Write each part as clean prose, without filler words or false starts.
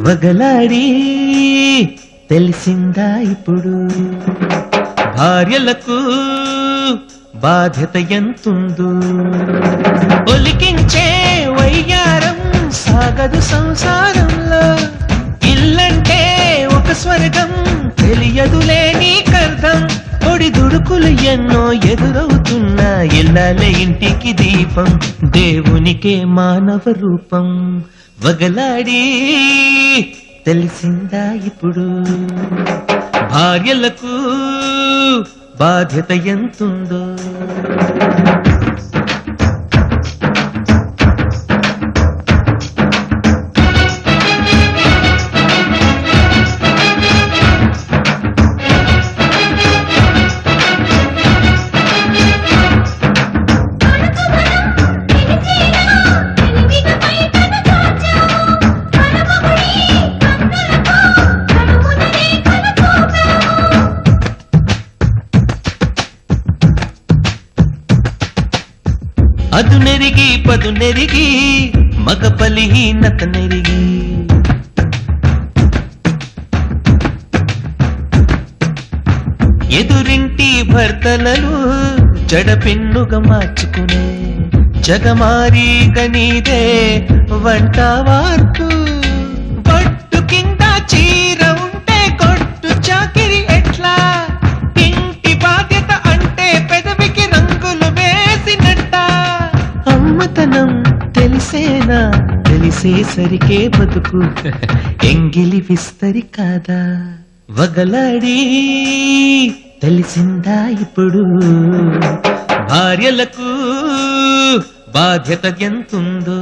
వగలాడి తెలిసిందా ఇప్పుడు భార్యలకు బాధ్యత ఎంతుందో ఒలికించే వయ్యారం సాగదు సంసారంలో ఇల్లంటే ఒక స్వర్గం తెలియదులే నీకర్థం ఒడిదుడుకులు ఎన్నో ఎదురవుతున్నా ఇల్లాలే ఇంటికి దీపం దేవునికే మానవ రూపం వగలాడి తెలిసిందా ఇప్పుడు భార్యలకు బాధ్యత ఎంతుందో అదు నెరిగి పదు నెరిగి మగ బలహీనత నెరిగి ఎదురింటి భర్తలను జడపెన్నుగా మార్చుకునే జగమారి గనీదే వంట వార్పు బట్టు కింద చీర ఉంటే కొట్టు చాకిరి ఎట్లా ఇంటి బాధ్యత అంటే పెదవికి రంగులు వేసినట్ట అమ్మతనం తెలిసేనా తెలిసేసరికే బతుకు ఎంగిలి విస్తరి కాదా వగలాడి తెలిసిందా ఇప్పుడు భార్యలకు బాధ్యత ఎంతుందో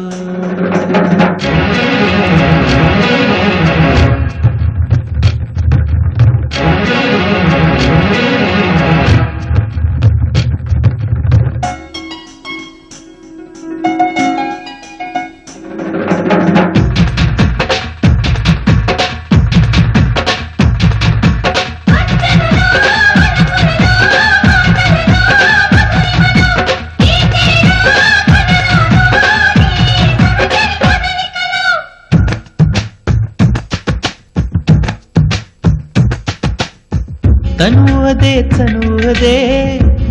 తను అదే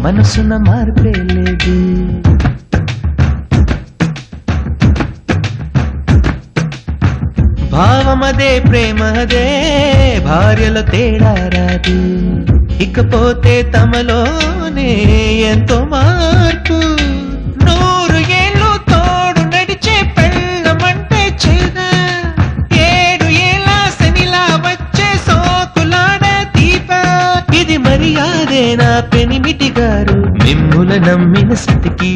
మనసున మార్పే లేదు భావమదే ప్రేమదే భార్యలో తేడా రాదు ఇకపోతే తమలోనే ఎంతో మార్పు 100 ఏళ్ళు తోడు నడిచే పెళ్ళమంటే చేదా 7 ఏళ్ళ శనిలా వచ్చే సోకులాడే దీప ఇది మర్యాదేనా పెనిమిటి గారు మిమ్ముల నమ్మిన సతికి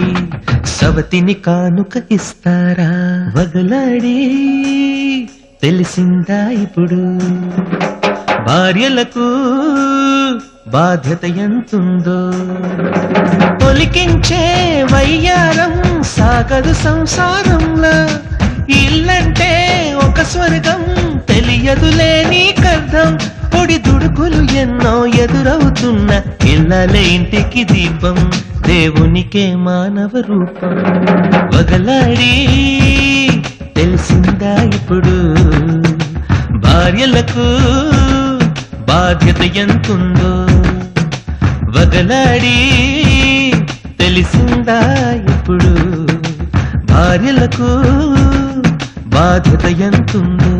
సవతిని కానుక ఇస్తారా వగలాడి తెలిసిందా ఇప్పుడు భార్యలకు బాధ్యత ఎంతుందో ఒలికించే వయ్యారం సాగదు సంసారంలో ఇల్లంటే ఒక స్వర్గం తెలియదులే నీకర్థం ఒడిదుడుకులు ఎన్నో ఎదురవుతున్న ఇల్లాలే ఇంటికి దీపం దేవునికే మానవ రూపం వగలాడి తెలిసిందా ఇప్పుడు భార్యలకు బాధ్యత ఎంతుందో వగలాడి తెలిసిందా ఇప్పుడు భార్యలకు బాధ్యత ఎంతుందో